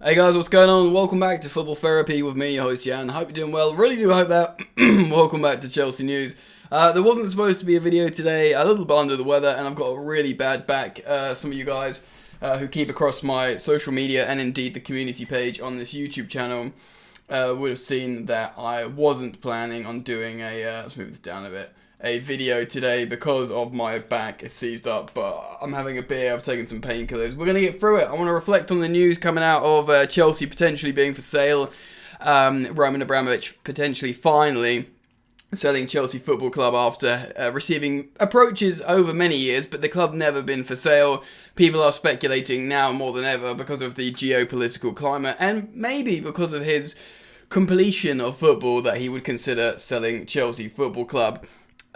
Hey guys, what's going on? Welcome back to Football Therapy with me, your host Jan. Hope you're doing well. Really do hope that. Welcome back to Chelsea News. There wasn't supposed to be a video today, a little bit under the weather, and I've got a really bad back. Some of you guys who keep across my social media and indeed the community page on this YouTube channel would have seen that I wasn't planning on doing let's move this down a bit, a video today because of my back is seized up, but I'm having a beer, I've taken some painkillers. We're going to get through it. I want to reflect on the news coming out of Chelsea potentially being for sale, Roman Abramovich potentially finally selling Chelsea Football Club after receiving approaches over many years, but the club never been for sale. People are speculating now more than ever because of the geopolitical climate and maybe because of his completion of football that he would consider selling Chelsea Football Club.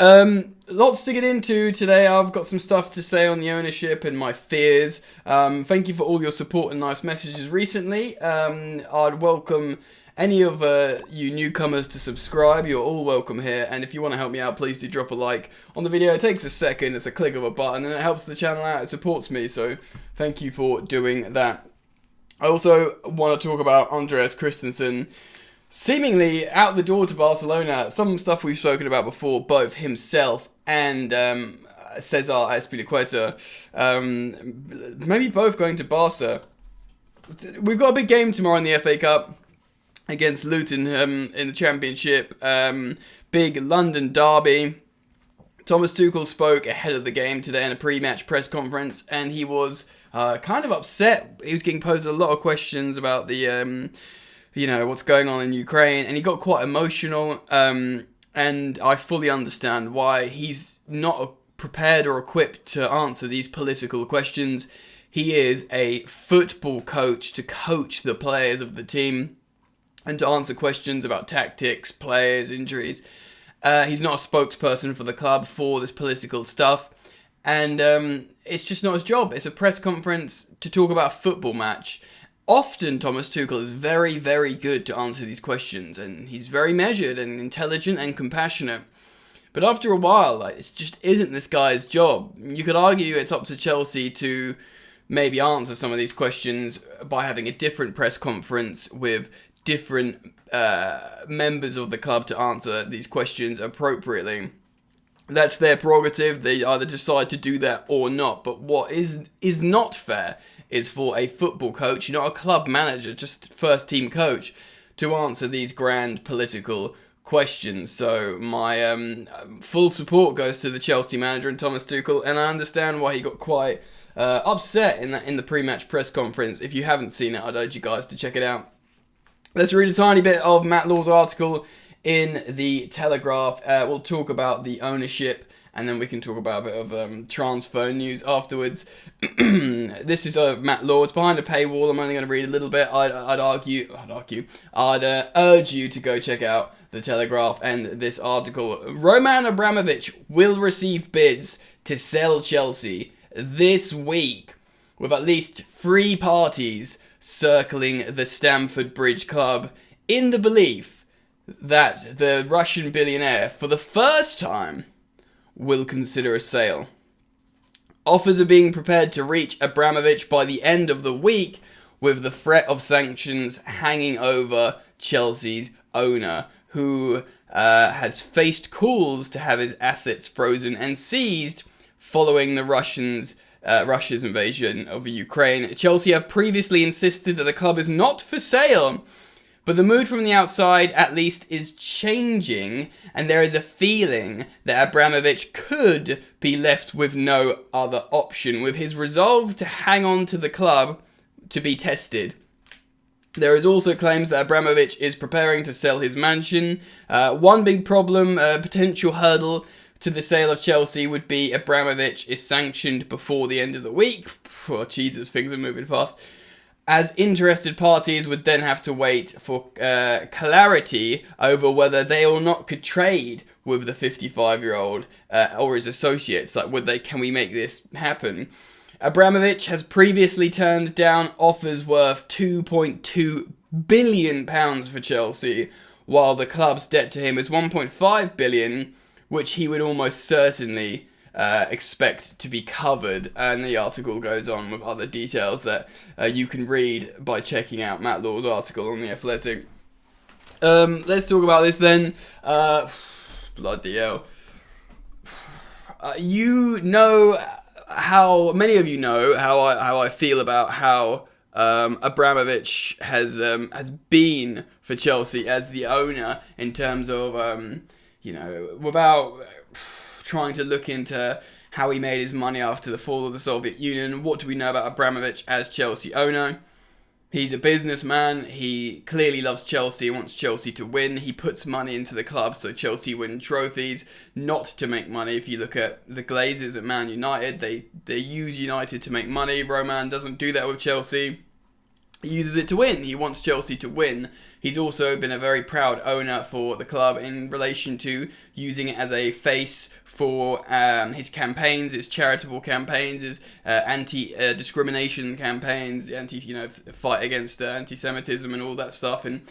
Lots to get into today. I've got some stuff to say on the ownership and my fears. Thank you for all your support and nice messages recently. I'd welcome any of you newcomers to subscribe. You're all welcome here. And if you want to help me out, please do drop a like on the video. It takes a second. It's a click of a button and it helps the channel out. It supports me. So thank you for doing that. I also want to talk about Andreas Christensen seemingly out the door to Barcelona. Some stuff we've spoken about before, both himself and Cesar Azpilicueta, maybe both going to Barca. We've got a big game tomorrow in the FA Cup against Luton in the Championship. Big London derby. Thomas Tuchel spoke ahead of the game today in a pre-match press conference, and he was kind of upset. He was getting posed a lot of questions about the what's going on in Ukraine, and he got quite emotional, and I fully understand why. He's not prepared or equipped to answer these political questions. He is a football coach to coach the players of the team and to answer questions about tactics, players, injuries. He's not a spokesperson for the club for this political stuff, and it's just not his job. It's a press conference to talk about a football match. Often Thomas Tuchel is very, very good to answer these questions, and he's very measured and intelligent and compassionate. But after a while, it just isn't this guy's job. You could argue it's up to Chelsea to maybe answer some of these questions by having a different press conference with different members of the club to answer these questions appropriately. That's their prerogative. They either decide to do that or not. But what is not fair is for a football coach, not a club manager, just first team coach, to answer these grand political questions. So my full support goes to the Chelsea manager and Thomas Tuchel, and I understand why he got quite upset in the pre-match press conference. If you haven't seen it, I'd urge you guys to check it out. Let's read a tiny bit of Matt Law's article in the Telegraph. We'll talk about the ownership, and then we can talk about a bit of transfer news afterwards. This is Matt Law. It's behind a paywall. I'm only going to read a little bit. I'd urge you to go check out the Telegraph and this article. Roman Abramovich will receive bids to sell Chelsea this week, with at least 3 parties circling the Stamford Bridge club in the belief that the Russian billionaire, for the first time, will consider a sale. Offers are being prepared to reach Abramovich by the end of the week, with the threat of sanctions hanging over Chelsea's owner, who has faced calls to have his assets frozen and seized following the Russia's invasion of Ukraine. Chelsea have previously insisted that the club is not for sale, but the mood from the outside, at least, is changing, and there is a feeling that Abramovich could be left with no other option, with his resolve to hang on to the club to be tested. There is also claims that Abramovich is preparing to sell his mansion. One big problem, potential hurdle to the sale of Chelsea would be Abramovich is sanctioned before the end of the week. Oh, Jesus, things are moving fast. As interested parties would then have to wait for clarity over whether they or not could trade with the 55-year-old or his associates. Can we make this happen? Abramovich has previously turned down offers worth £2.2 billion for Chelsea, while the club's debt to him is £1.5 billion, which he would almost certainly expect to be covered. And the article goes on with other details that you can read by checking out Matt Law's article on The Athletic. Let's talk about this then. Bloody hell. Many of you know how I feel about how Abramovich has been for Chelsea as the owner, in terms of without trying to look into how he made his money after the fall of the Soviet Union. What do we know about Abramovich as Chelsea owner? He's a businessman. He clearly loves Chelsea and wants Chelsea to win. He puts money into the club so Chelsea win trophies, not to make money. If you look at the Glazers at Man United, they use United to make money. Roman doesn't do that with Chelsea. He uses it to win. He wants Chelsea to win. He's also been a very proud owner for the club in relation to using it as a face for his campaigns, his charitable campaigns, his anti-discrimination campaigns, fight against anti-Semitism and all that stuff, and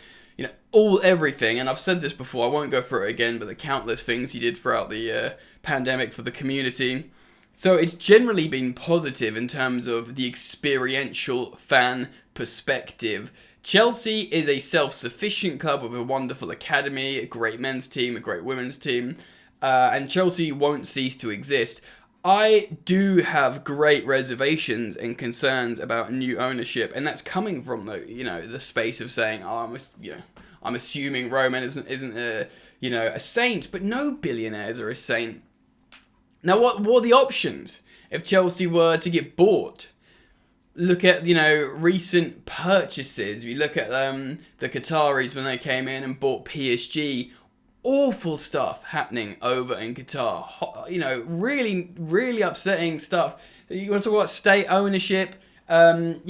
everything. And I've said this before, I won't go through it again, but the countless things he did throughout the pandemic for the community. So it's generally been positive in terms of the experiential fan perspective. Chelsea is a self-sufficient club with a wonderful academy, a great men's team, a great women's team, and Chelsea won't cease to exist. I do have great reservations and concerns about new ownership, and that's coming from the space of saying, I'm assuming Roman isn't a saint, but no billionaires are a saint. Now, what are the options if Chelsea were to get bought? Look at, recent purchases. If you look at the Qataris when they came in and bought PSG, awful stuff happening over in Qatar. Really, really upsetting stuff. You want to talk about state ownership? The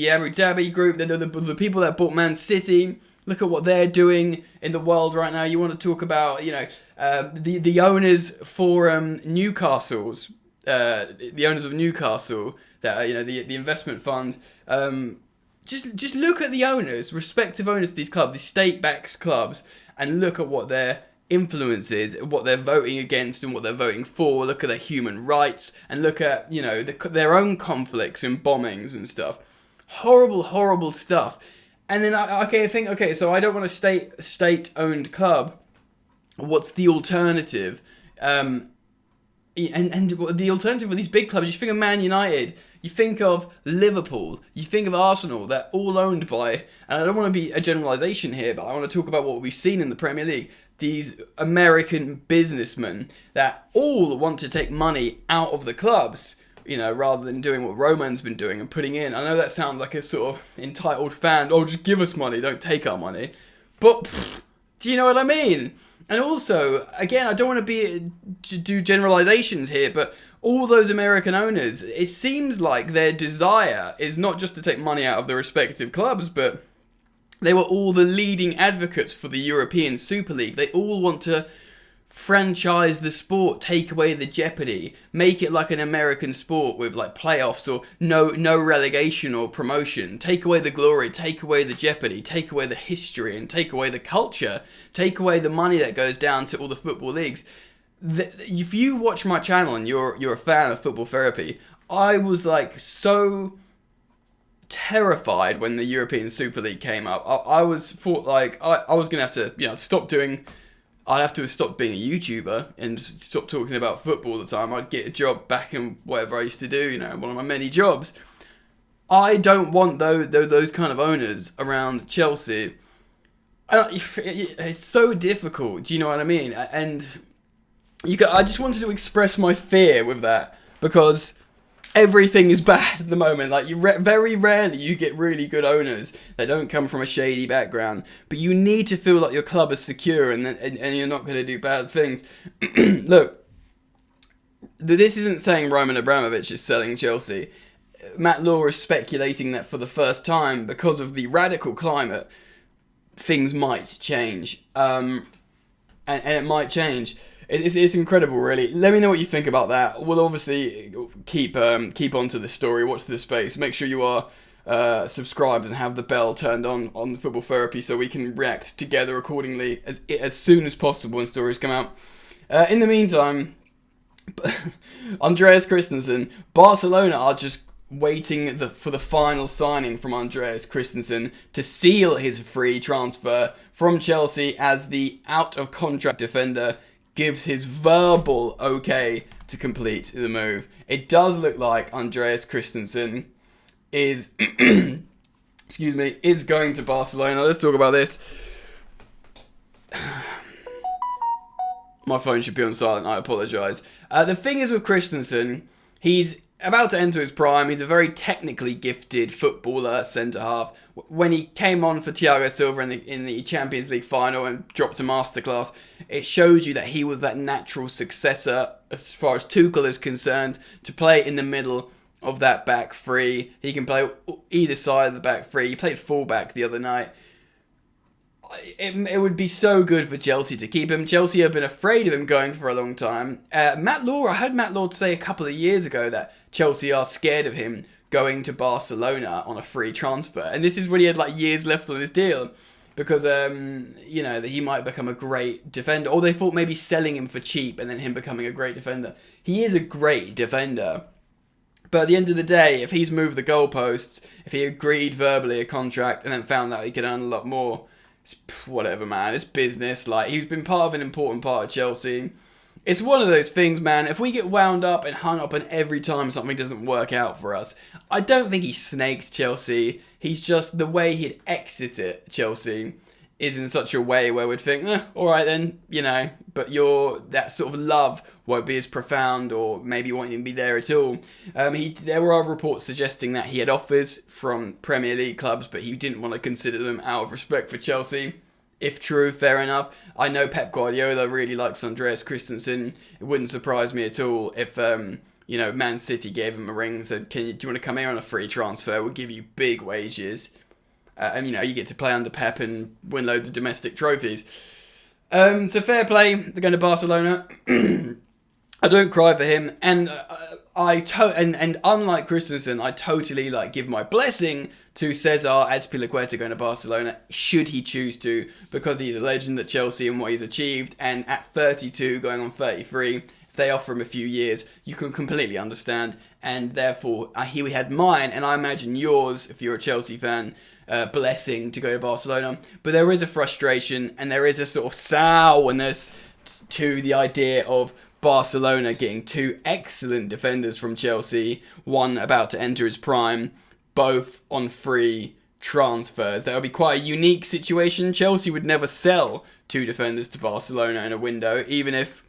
Abu Dhabi group, the people that bought Man City. Look at what they're doing in the world right now. You want to talk about, the owners for Newcastle's. The owners of Newcastle, the investment fund. Just look at the owners, respective owners of these clubs, these state-backed clubs, and look at what their influence is, what they're voting against and what they're voting for. Look at their human rights, and look at their own conflicts and bombings and stuff. Horrible, horrible stuff. And then so I don't want a state-owned club. What's the alternative? And the alternative with these big clubs, you think of Man United, you think of Liverpool, you think of Arsenal, they're all owned by, and I don't want to be a generalisation here, but I want to talk about what we've seen in the Premier League, these American businessmen that all want to take money out of the clubs, rather than doing what Roman's been doing and putting in. I know that sounds like a sort of entitled fan, just give us money, don't take our money, but do you know what I mean? And also, again, I don't want to do generalizations here, but all those American owners, it seems like their desire is not just to take money out of the respective clubs, but they were all the leading advocates for the European Super League. They all want to franchise the sport, take away the jeopardy, make it like an American sport with like playoffs or no relegation or promotion, take away the glory, take away the jeopardy, take away the history, and take away the culture, take away the money that goes down to all the football leagues. If you watch my channel and you're a fan of Football Therapy, I was like so terrified when the European Super League came up. I was gonna have to stop doing. I'd have to have stopped being a YouTuber and stop talking about football all the time. I'd get a job back in whatever I used to do, one of my many jobs. I don't want those kind of owners around Chelsea. It's so difficult, do you know what I mean? And I just wanted to express my fear with that, because everything is bad at the moment. Like, very rarely you get really good owners that don't come from a shady background, but you need to feel like your club is secure and you're not going to do bad things. Look, this isn't saying Roman Abramovich is selling Chelsea. Matt Law is speculating that for the first time, because of the radical climate, things might change. And it might change. It's incredible, really. Let me know what you think about that. We'll obviously keep on to this story. Watch this space. Make sure you are subscribed and have the bell turned on the Football Therapy so we can react together accordingly as soon as possible when stories come out. In the meantime, Andreas Christensen. Barcelona are just waiting for the final signing from Andreas Christensen to seal his free transfer from Chelsea, as the out-of-contract defender gives his verbal okay to complete the move. It does look like Andreas Christensen is is going to Barcelona. Let's talk about this. My phone should be on silent, I apologise. The thing is with Christensen, he's about to enter his prime. He's a very technically gifted footballer, centre-half. When he came on for Thiago Silva in the Champions League final and dropped a masterclass, it showed you that he was that natural successor, as far as Tuchel is concerned, to play in the middle of that back three. He can play either side of the back three. He played fullback the other night. It would be so good for Chelsea to keep him. Chelsea have been afraid of him going for a long time. Matt Law, I heard Matt Law say a couple of years ago that Chelsea are scared of him going to Barcelona on a free transfer. And this is when he had like years left on his deal. Because, that he might become a great defender. Or they thought maybe selling him for cheap and then him becoming a great defender. He is a great defender. But at the end of the day, if he's moved the goalposts, if he agreed verbally a contract and then found out he could earn a lot more, it's whatever, man. It's business. Like, he's been part of an important part of Chelsea. It's one of those things, man. If we get wound up and hung up on every time something doesn't work out for us, I don't think he snaked Chelsea. He's just, the way he'd exited Chelsea is in such a way where we'd think, all right then, but that sort of love won't be as profound, or maybe won't even be there at all. There were reports suggesting that he had offers from Premier League clubs, but he didn't want to consider them out of respect for Chelsea. If true, fair enough. I know Pep Guardiola really likes Andreas Christensen. It wouldn't surprise me at all if Man City gave him a ring and said, do you want to come here on a free transfer? We'll give you big wages. And you get to play under Pep and win loads of domestic trophies. So fair play. They're going to Barcelona. I don't cry for him, and and unlike Christensen, I totally give my blessing to Cesar Azpilicueta going to Barcelona, should he choose to, because he's a legend at Chelsea and what he's achieved. And at 32, going on 33, if they offer him a few years, you can completely understand. And therefore, here we had mine, and I imagine yours, if you're a Chelsea fan, blessing to go to Barcelona. But there is a frustration, and there is a sort of sourness to the idea of Barcelona getting two excellent defenders from Chelsea, one about to enter his prime, both on free transfers. That would be quite a unique situation. Chelsea would never sell two defenders to Barcelona in a window, even if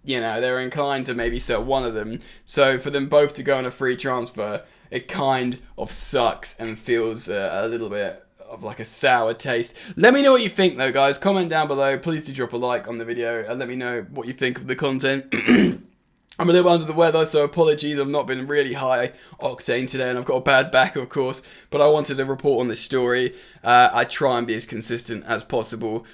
they're inclined to maybe sell one of them. So for them both to go on a free transfer, it kind of sucks and feels a little bit of like a sour taste. Let me know what you think though, guys. Comment down below. Please do drop a like on the video and let me know what you think of the content. I'm a little under the weather, so apologies. I've not been really high octane today, and I've got a bad back, of course. But I wanted to report on this story. I try and be as consistent as possible.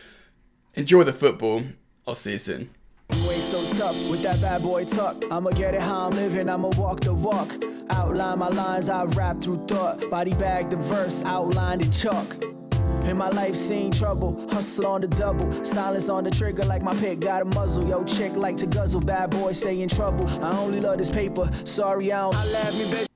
Enjoy the football. I'll see you soon. You ain't so tough with that bad boy talk. I'ma get it how I'm living, I'ma walk the walk. Outline my lines, I rap through thought. Body bag the verse, outlined in chalk. In my life seen trouble, hustle on the double. Silence on the trigger like my pick got a muzzle. Yo chick like to guzzle, bad boy stay in trouble. I only love this paper, sorry I don't. I laugh me, baby.